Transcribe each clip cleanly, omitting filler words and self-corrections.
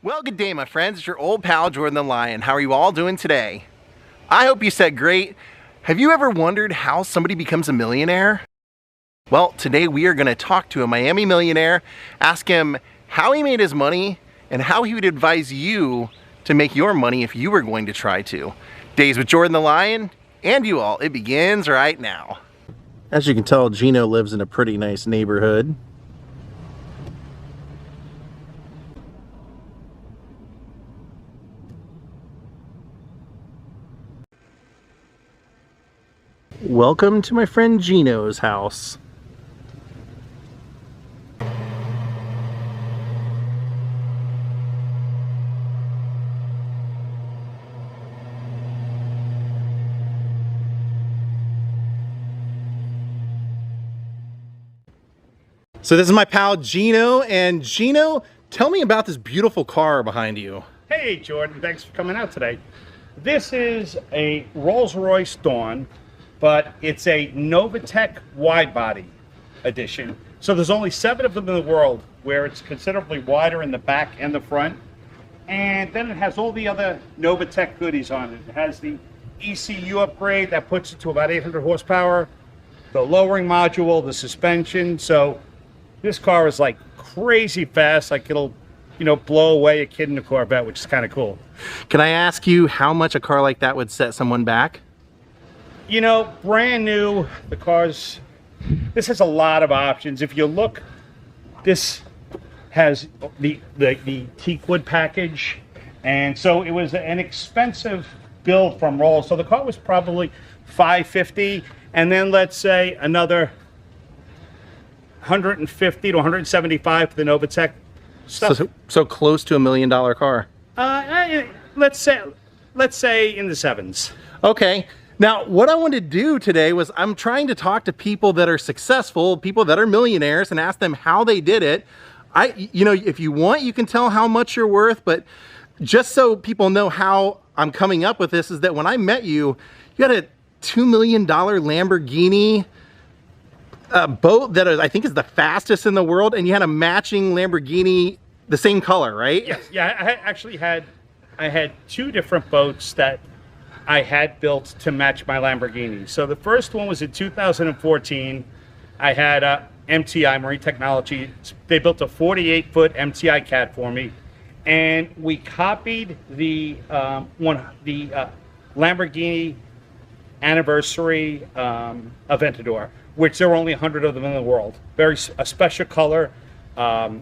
Well, good day, my friends. It's your old pal, Jordan the Lion. How are you all doing today? I hope you said great. Have you ever wondered how somebody becomes a millionaire? Well, today we are going to talk to a Miami millionaire, ask him how he made his money, and how he would advise you to make your money if you were going to try to. Daze with Jordan the Lion, and you all. It begins right now. As you can tell, Gino lives in a pretty nice neighborhood. Welcome to my friend Gino's house. So this is my pal Gino, and Gino, tell me about this beautiful car behind you. Hey Jordan, thanks for coming out today. This is a Rolls-Royce Dawn, but it's a Novatech wide body edition. So there's only 7 of them in the world, where it's considerably wider in the back and the front. And then it has all the other Novatech goodies on it. It has the ECU upgrade that puts it to about 800 horsepower, the lowering module, the suspension. So this car is like crazy fast, like it'll, you know, blow away a kid in a Corvette, which is kind of cool. Can I ask you how much a car like that would set someone back? You know, brand new, this has a lot of options. If you look, this has the teak wood package, and so it was an expensive build from Rolls. So the car was probably $550, and then let's say another $150 to $175 for the Novatech stuff. So close to $1 million car. Let's say in the 7s. Okay. Now, what I wanted to do today was I'm trying to talk to people that are successful, people that are millionaires, and ask them how they did it. You know, if you want, you can tell how much you're worth, but just so people know how I'm coming up with this is that when I met you, you had a $2 million Lamborghini boat that I think is the fastest in the world, and you had a matching Lamborghini, the same color, right? Yes. Yeah, I had 2 different boats that I had built to match my Lamborghini. So the first one was in 2014. I had MTI, Marine Technology. They built a 48-foot MTI Cat for me, and we copied the Lamborghini Anniversary Aventador, which there were only 100 of them in the world. A special color,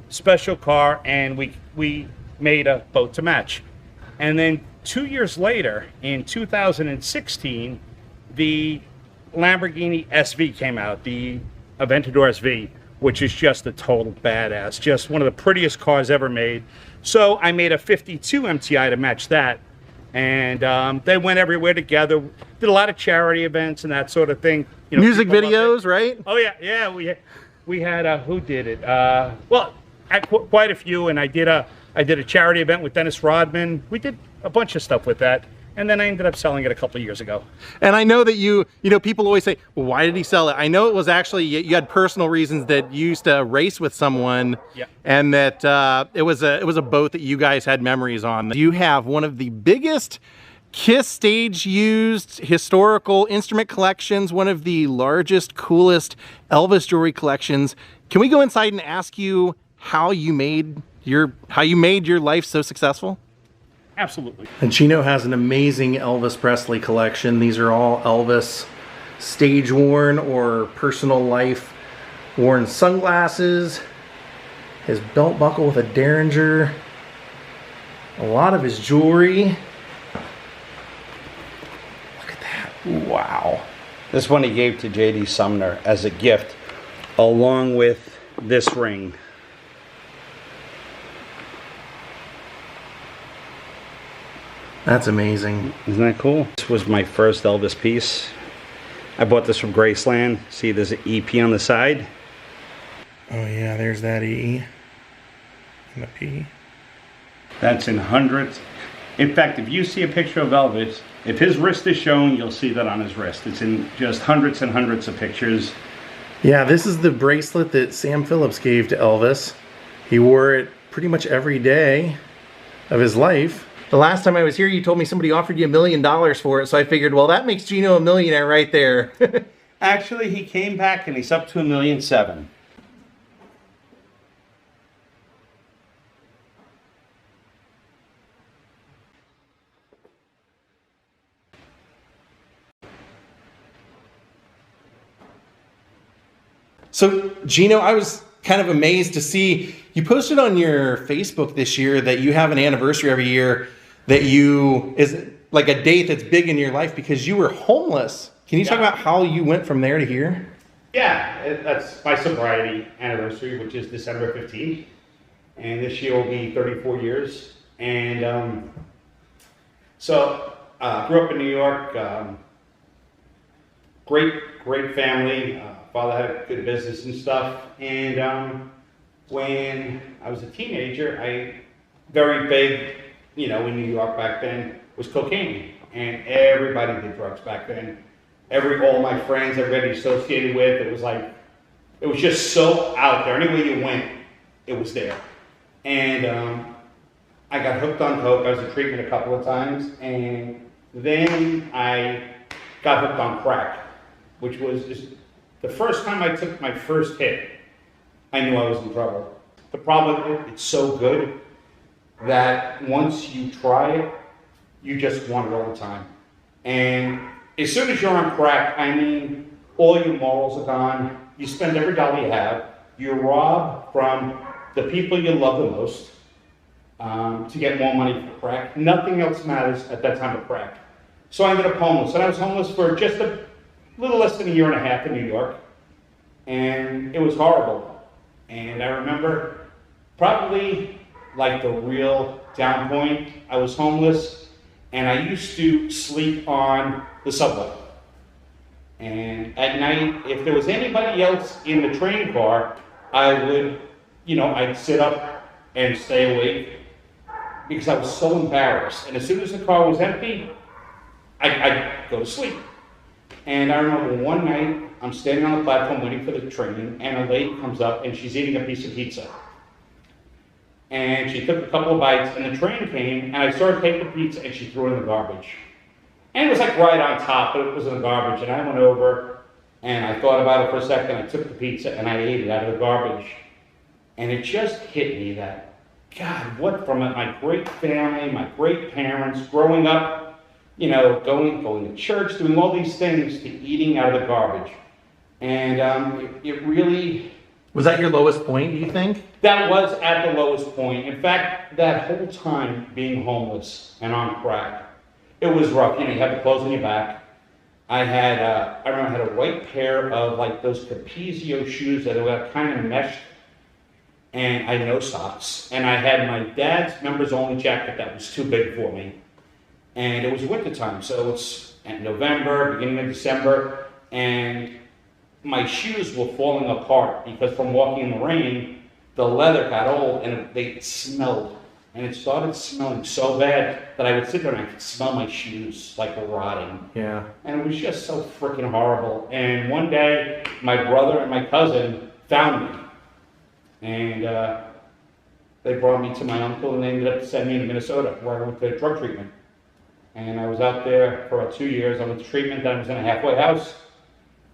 special car, and we made a boat to match. And then 2 years later, in 2016, the Lamborghini SV came out, the Aventador SV, which is just a total badass, just one of the prettiest cars ever made. So I made a 52 MTI to match that, and they went everywhere together. Did a lot of charity events and that sort of thing. You know, music videos, right? Oh yeah. We had who did it? Well, quite a few, and I did a charity event with Dennis Rodman. We did a bunch of stuff with that, and then I ended up selling it a couple of years ago. And I know that you know, people always say, well, why did he sell it? I know it was actually, you had personal reasons that you used to race with someone, yeah, and that it was a boat that you guys had memories on. You have one of the biggest KISS stage used historical instrument collections, one of the largest, coolest Elvis jewelry collections. Can we go inside and ask you how you made your life so successful? Absolutely. And Gino has an amazing Elvis Presley collection. These are all Elvis stage worn or personal life worn sunglasses, his belt buckle with a Derringer, a lot of his jewelry. Look at that. Wow. This one he gave to J.D. Sumner as a gift, along with this ring. That's amazing. Isn't that cool? This was my first Elvis piece. I bought this from Graceland. See, there's an EP on the side. Oh yeah, there's that E and the P. That's in hundreds. In fact, if you see a picture of Elvis, if his wrist is shown, you'll see that on his wrist. It's in just hundreds and hundreds of pictures. Yeah, this is the bracelet that Sam Phillips gave to Elvis. He wore it pretty much every day. of his life. The last time I was here, you told me somebody offered you $1 million for it, so I figured, well, that makes Gino a millionaire right there. Actually, he came back and he's up to $1.7 million. So, Gino, I was kind of amazed to see you posted on your Facebook this year that you have an anniversary every year that is like a date that's big in your life because you were homeless. Can you talk about how you went from there to here? Yeah, that's my sobriety anniversary, which is December 15th. And this year will be 34 years. And so, grew up in New York. Great family. Father had a good business and stuff. And when I was a teenager, very big, in New York back then, was cocaine. And everybody did drugs back then. All my friends, everybody associated with, it was just so out there. Anywhere you went, it was there. And I got hooked on coke. I was in treatment a couple of times. And then I got hooked on crack, which was just the first time I took my first hit, I knew I was in trouble. The problem is it's so good that once you try it, you just want it all the time. And as soon as you're on crack, all your morals are gone. You spend every dollar you have. You rob from the people you love the most to get more money for crack. Nothing else matters at that time of crack. So I ended up homeless. And I was homeless for just a little less than a year and a half in New York. And it was horrible. And I remember probably like the real down point. I was homeless and I used to sleep on the subway. And at night, if there was anybody else in the train car, I would, I'd sit up and stay awake because I was so embarrassed. And as soon as the car was empty, I'd go to sleep. And I remember one night, I'm standing on the platform waiting for the train, and a lady comes up and she's eating a piece of pizza. And she took a couple of bites, and the train came, and I saw her take the pizza and she threw it in the garbage. And it was like right on top, but it was in the garbage. And I went over and I thought about it for a second. I took the pizza and I ate it out of the garbage. And it just hit me that, God, what from my great family, my great parents, growing up, going to church, doing all these things, to eating out of the garbage. And it really... Was that your lowest point, do you think? That was at the lowest point. In fact, that whole time being homeless and on crack, it was rough. You have the clothes on your back. I remember I had a white pair of like those Capizio shoes that were kind of meshed, and I had no socks. And I had my dad's members only jacket that was too big for me. And it was wintertime, so it's in November, beginning of December, and my shoes were falling apart because from walking in the rain, the leather got old and they smelled. And it started smelling so bad that I would sit there and I could smell my shoes like rotting. Yeah. And it was just so freaking horrible. And one day, my brother and my cousin found me. And they brought me to my uncle and they ended up sending me to Minnesota where I went to drug treatment. And I was out there for about 2 years. I went to treatment, then I was in a halfway house.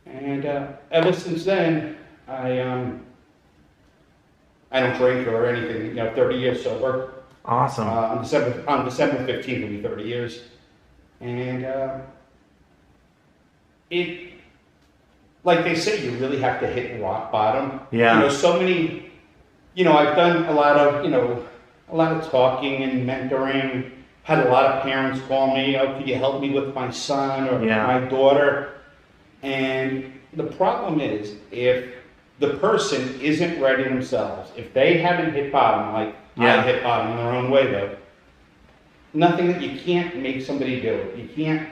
And ever since then, I don't drink or anything, 30 years sober. Awesome. On December 15th, it'll be 30 years. And it, like they say, you really have to hit rock bottom. Yeah. So many, I've done a lot of talking and mentoring. Had a lot of parents call me, oh, could you help me with my son or my daughter? And the problem is, if the person isn't ready themselves, if they haven't hit bottom, like I hit bottom in their own way though, nothing that you can't make somebody do it. You can't,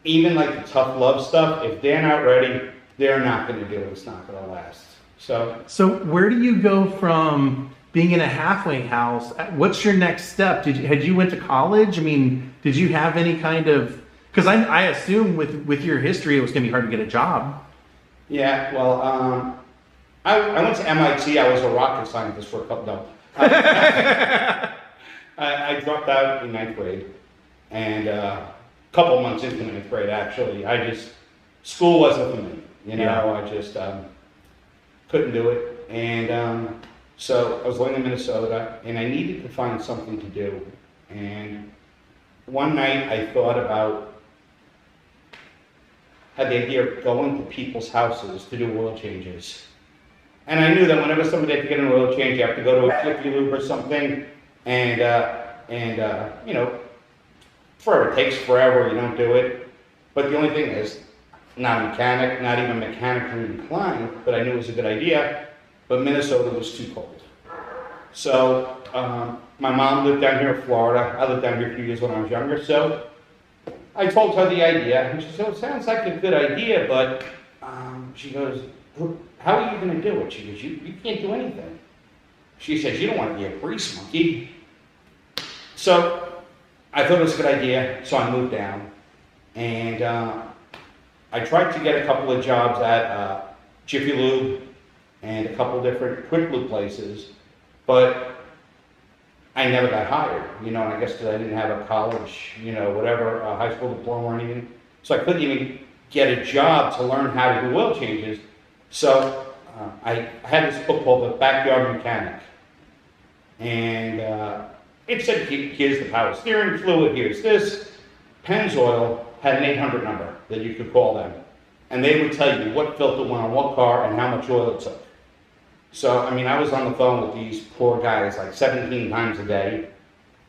even like the tough love stuff, if they're not ready, they're not going to do it. It's not going to last. So where do you go from being in a halfway house? What's your next step? Had you went to college? Did you have any kind of, because I assume with your history, it was going to be hard to get a job. Yeah, well, I went to MIT. I was a rocket scientist for a couple, no. I dropped out in ninth grade, and a couple months into ninth grade, actually, school wasn't for me. I just couldn't do it. And so I was living in Minnesota, and I needed to find something to do. And one night I thought about, had the idea of going to people's houses to do oil changes. And I knew that whenever somebody had to get an oil change, you have to go to a Jiffy Lube or something, and it takes forever, you don't do it. But the only thing is, not a mechanic, not even mechanically inclined, but I knew it was a good idea, but Minnesota was too cold. So my mom lived down here in Florida. I lived down here a few years when I was younger, so I told her the idea, and she said, it sounds like a good idea, but she goes, how are you going to do it? She goes, you can't do anything. She says, you don't want to be a grease monkey. So I thought it was a good idea, so I moved down. And I tried to get a couple of jobs at Jiffy Lube and a couple different quick lube places, but I never got hired, and I guess because I didn't have a college, whatever, a high school diploma or anything. So I couldn't even get a job to learn how to do oil changes. So I had this book called The Backyard Mechanic. And it said, here's the power steering fluid, here's this. Pennzoil had an 800 number that you could call them. And they would tell you what filter went on what car and how much oil it took. So, I was on the phone with these poor guys like 17 times a day.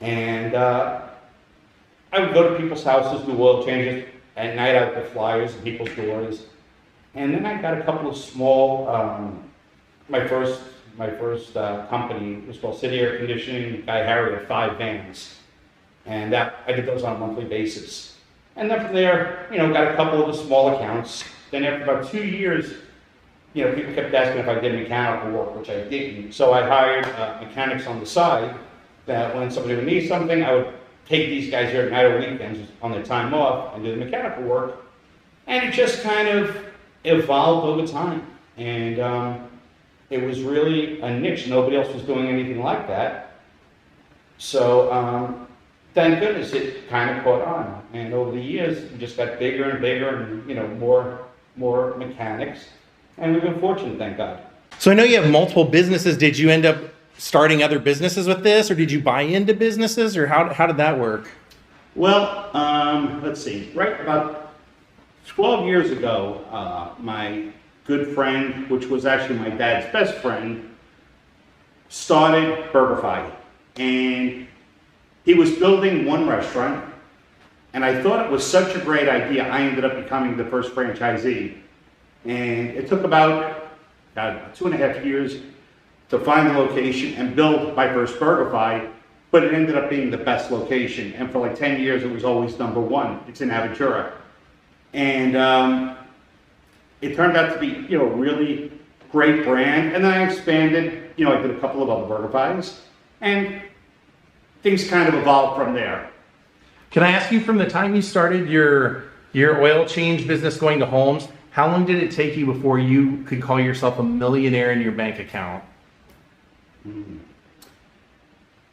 And I would go to people's houses, do oil changes. At night, I would put flyers in people's doors. And then I got a couple of small, my first company was called City Air Conditioning. Guy Harry had 5 vans. And I did those on a monthly basis. And then from there, got a couple of the small accounts. Then after about 2 years, people kept asking if I did mechanical work, which I didn't. So I hired mechanics on the side that when somebody would need something, I would take these guys here at night or weekends on their time off and do the mechanical work. And it just kind of evolved over time. And it was really a niche. Nobody else was doing anything like that. So thank goodness it kind of caught on. And over the years, it just got bigger and bigger and, more mechanics. And we've been fortunate, thank God. So I know you have multiple businesses. Did you end up starting other businesses with this, or did you buy into businesses, or how did that work? Well, let's see. Right about 12 years ago, my good friend, which was actually my dad's best friend, started BurgerFi. And he was building one restaurant, and I thought it was such a great idea, I ended up becoming the first franchisee. And it took about 2.5 years to find the location and build my first BurgerFi, but it ended up being the best location. And for like 10 years, it was always number 1. It's in Aventura. And it turned out to be, a really great brand. And then I expanded, I did a couple of other BurgerFis, and things kind of evolved from there. Can I ask you, from the time you started your oil change business going to homes, how long did it take you before you could call yourself a millionaire in your bank account?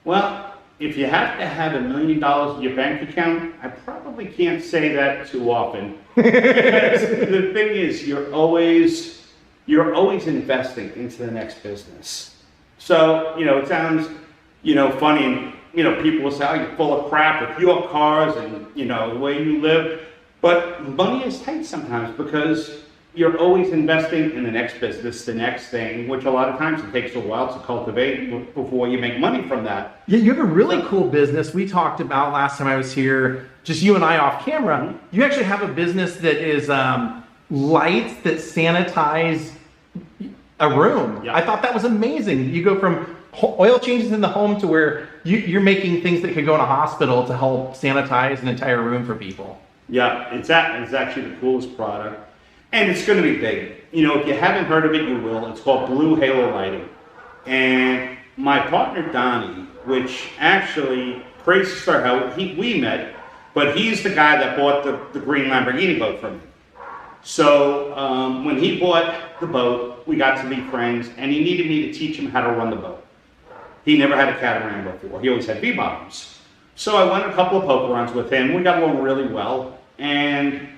Well, if you have to have $1 million in your bank account, I probably can't say that too often. Because the thing is, you're always investing into the next business. So, it sounds, funny, and, people will say, oh, you're full of crap with your cars and, the way you live. But money is tight sometimes because you're always investing in the next business, the next thing, which a lot of times it takes a while to cultivate before you make money from that. Yeah, you have a really cool business. We talked about last time I was here, just you and I off camera. Mm-hmm. You actually have a business that is lights that sanitize a room. Yeah. I thought that was amazing. You go from oil changes in the home to where you're making things that could go in a hospital to help sanitize an entire room for people. Yeah, it's actually the coolest product. And it's going to be big. If you haven't heard of it, you will. It's called Blue Halo Lighting. And my partner, Donnie, which actually, crazy story how we met, but he's the guy that bought the green Lamborghini boat from me. So when he bought the boat, we got to be friends, and he needed me to teach him how to run the boat. He never had a catamaran before. He always had V-bottoms. So I went a couple of poker runs with him. We got along really well. And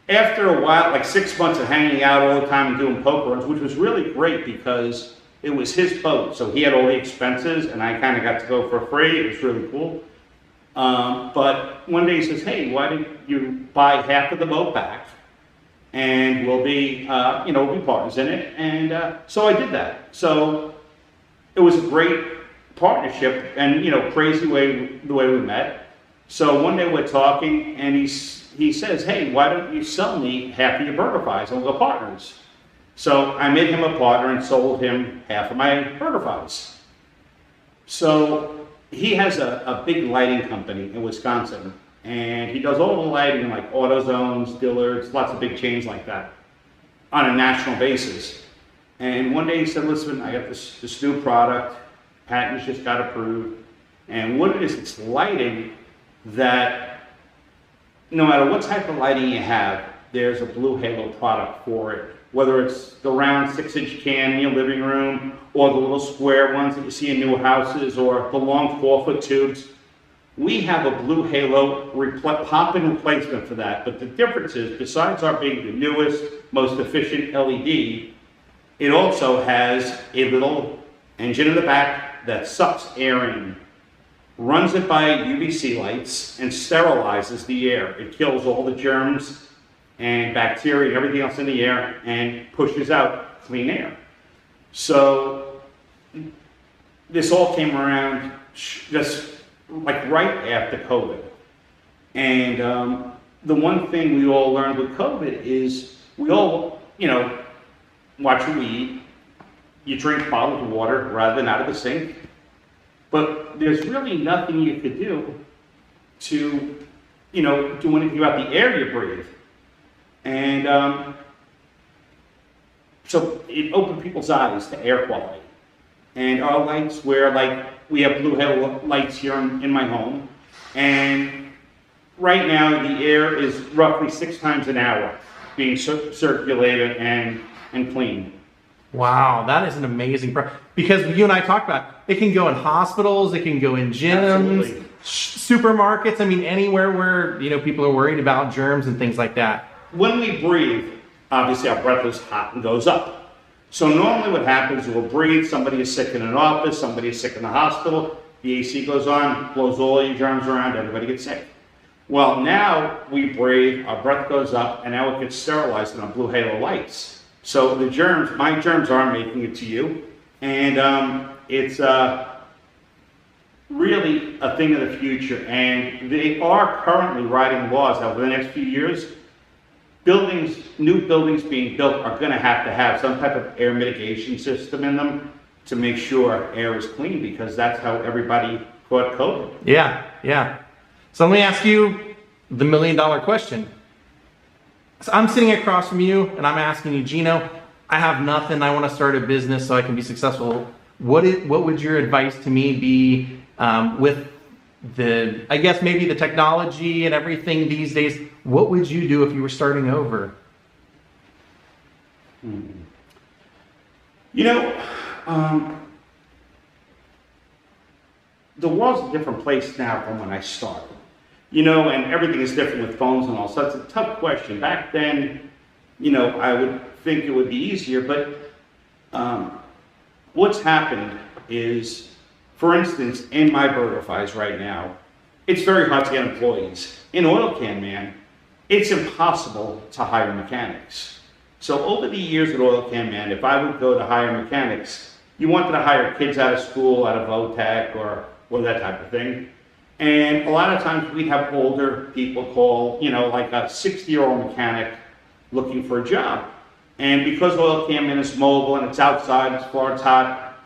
after a while, like 6 months of hanging out all the time and doing poker runs, which was really great because it was his boat. So he had all the expenses and I kind of got to go for free. It was really cool. But one day he says, hey, why don't you buy half of the boat back and we'll be partners in it. And so I did that. So it was a great partnership and, crazy the way we met. So one day we're talking and he says, hey, why don't you sell me half of your BurgerFis and we'll go partners. So I made him a partner and sold him half of my BurgerFis. So he has a big lighting company in Wisconsin, and he does all the lighting like AutoZones, Dillard's, lots of big chains like that on a national basis. And one day he said, listen, I got this new product, patents just got approved, and what it is, it's lighting that no matter what type of lighting you have, there's a blue halo product for it. Whether it's the round 6-inch can in your living room, or the little square ones that you see in newer houses, or the long 4-foot tubes. We have a blue halo pop-in replacement for that, but the difference is, besides our being the newest, most efficient LED, it also has a little engine in the back that sucks air in, runs it by UVC lights, and sterilizes the air. It kills all the germs and bacteria and everything else in the air and pushes out clean air. So this all came around just like right after COVID. And the one thing we all learned with COVID is we all, watch what we eat. You drink bottled water rather than out of the sink. But there's really nothing you could do to, do anything about the air you breathe. And so it opened people's eyes to air quality. And our lights we have blue halo lights here in my home. And right now the air is roughly 6 times an hour being circulated and cleaned. Wow, that is an amazing because you and I talked about it can go in hospitals, it can go in gyms, supermarkets. I mean, anywhere where people are worried about germs and things like that. When we breathe, obviously our breath is hot and goes up. So normally what happens is we'll breathe, somebody is sick in an office, somebody is sick in the hospital, the AC goes on, blows all your germs around, everybody gets sick. Well, now we breathe, our breath goes up, and now it gets sterilized in our blue halo lights. So the germs, my germs aren't making it to you, and it's really a thing of the future. And they are currently writing laws that over the next few years, new buildings being built are going to have some type of air mitigation system in them to make sure air is clean, because that's how everybody caught COVID. Yeah. So let me ask you the $1 million question. So I'm sitting across from you and I'm asking you, Gino, I have nothing. I want to start a business so I can be successful. What would your advice to me be with I guess maybe the technology and everything these days? What would you do if you were starting over? The world's a different place now from when I started. And everything is different with phones and all. So it's a tough question. Back then, I would think it would be easier, but what's happened is, for instance, in my BurgerFis right now, it's very hard to get employees. In Oil Can Man, it's impossible to hire mechanics. So over the years at Oil Can Man, if I would go to hire mechanics, you wanted to hire kids out of school, out of VOTEC or that type of thing. And a lot of times we'd have older people call, like a 60-year-old mechanic looking for a job. And because Oil Can Man is mobile and it's outside, it's far, it's hot,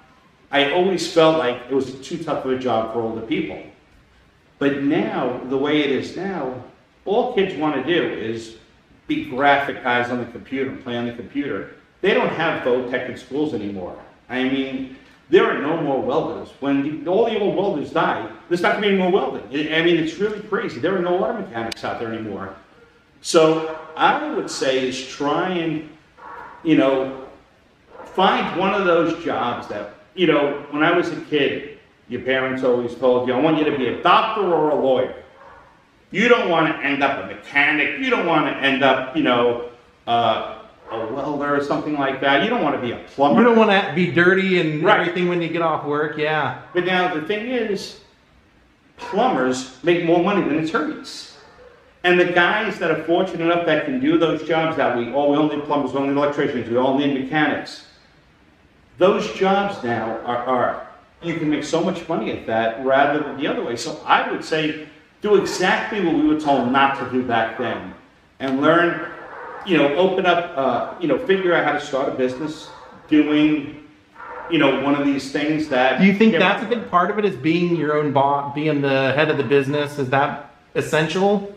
I always felt like it was too tough of a job for older people. But now, the way it is now, all kids want to do is be graphic guys on the computer, play on the computer. They don't have VOTEC in schools anymore. I mean, there are no more welders. When all the old welders die, there's not going to be any more welding. It's really crazy. There are no auto mechanics out there anymore. So I would say is try and, find one of those jobs that, when I was a kid, your parents always told you, I want you to be a doctor or a lawyer. You don't want to end up a mechanic. You don't want to end up, a welder or something like that. You don't want to be a plumber. You don't want to be dirty and Right. everything when you get off work, yeah. But now the thing is, plumbers make more money than attorneys. And the guys that are fortunate enough that can do those jobs that we all need plumbers, we all need electricians, we all need mechanics. Those jobs now are you can make so much money at that rather than the other way. So I would say do exactly what we were told not to do back then and learn, open up, figure out how to start a business doing, one of these things that... Do you think that's a big part of it, is being your own boss, being the head of the business? Is that essential?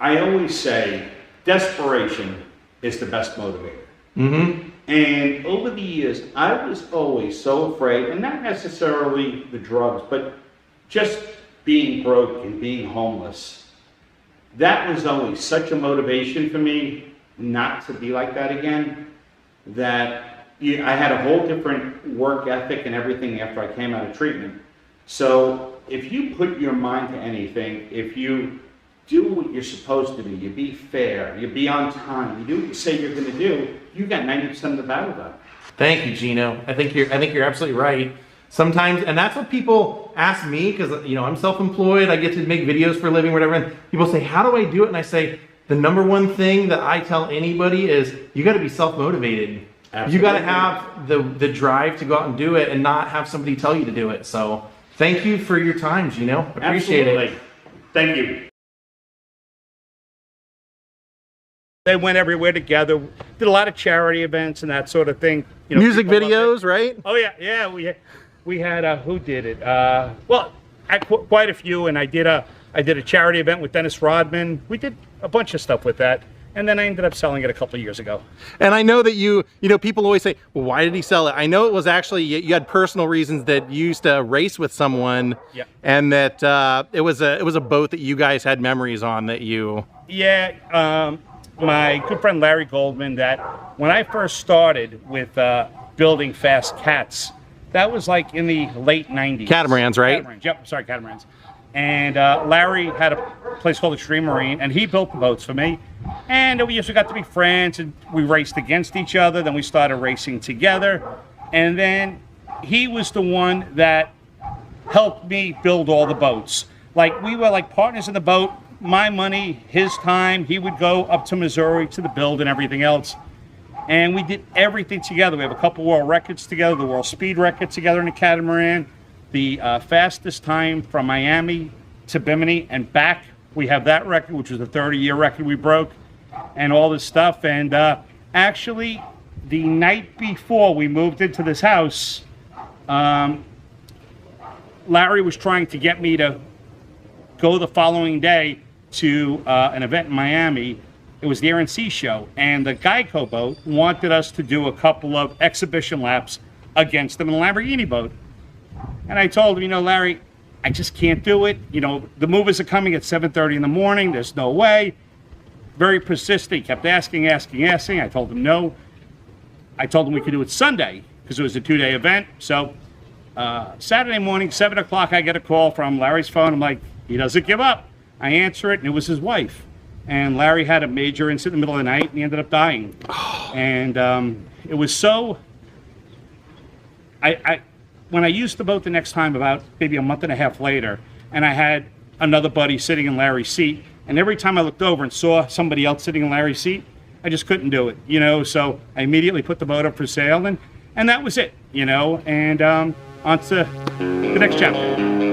I always say desperation is the best motivator. Mm-hmm. And over the years, I was always so afraid, and not necessarily the drugs, but just being broke and being homeless. That was always such a motivation for me not to be like that again, that I had a whole different work ethic and everything after I came out of treatment. So if you put your mind to anything, if you do what you're supposed to do, you be fair, you be on time, you do what you say you're going to do, you got 90% of the battle done. Thank you, Gino. I think you're absolutely right. Sometimes, and that's what people ask me, because I'm self-employed, I get to make videos for a living, whatever, and people say, how do I do it? And I say, the number one thing that I tell anybody is you got to be self-motivated. Absolutely. You got to have the drive to go out and do it and not have somebody tell you to do it. So thank you for your time, Gino. Appreciate Absolutely. it. Thank you. They went everywhere together, did a lot of charity events and that sort of thing. Music videos, right? Oh yeah. We had who did it? Quite a few, and I did a charity event with Dennis Rodman. We did a bunch of stuff with that, and then I ended up selling it a couple of years ago. And I know that people always say, well, why did he sell it? I know it was actually, you had personal reasons that you used to race with someone, yeah, and that it was a boat that you guys had memories on that you... Yeah, my good friend Larry Goldman, that when I first started with building fast cats, that was like in the late 90s. Catamarans, right? Catamarans, yep, sorry, catamarans. And Larry had a place called Extreme Marine, and he built the boats for me. And we usually got to be friends, and we raced against each other. Then we started racing together. And then he was the one that helped me build all the boats. Like, we were like partners in the boat. My money, his time. He would go up to Missouri to the build and everything else. And we did everything together. We have a couple world records together, the world speed record together in a catamaran, the fastest time from Miami to Bimini and back. We have that record, which was a 30-year record we broke, and all this stuff. And actually, the night before we moved into this house, Larry was trying to get me to go the following day to an event in Miami. It was the Air and Sea show, and the Geico boat wanted us to do a couple of exhibition laps against them in a Lamborghini boat. And I told him, Larry, I just can't do it. The movers are coming at 7:30 in the morning. There's no way. Very persistent. He kept asking. I told him no. I told him we could do it Sunday because it was a 2-day event. So Saturday morning, 7 o'clock, I get a call from Larry's phone. I'm like, he doesn't give up. I answer it, and it was his wife. And Larry had a major incident in the middle of the night, and he ended up dying. And it was so... When I used the boat the next time, about maybe a month and a half later, and I had another buddy sitting in Larry's seat, and every time I looked over and saw somebody else sitting in Larry's seat, I just couldn't do it, so I immediately put the boat up for sale, and that was it, and on to the next chapter.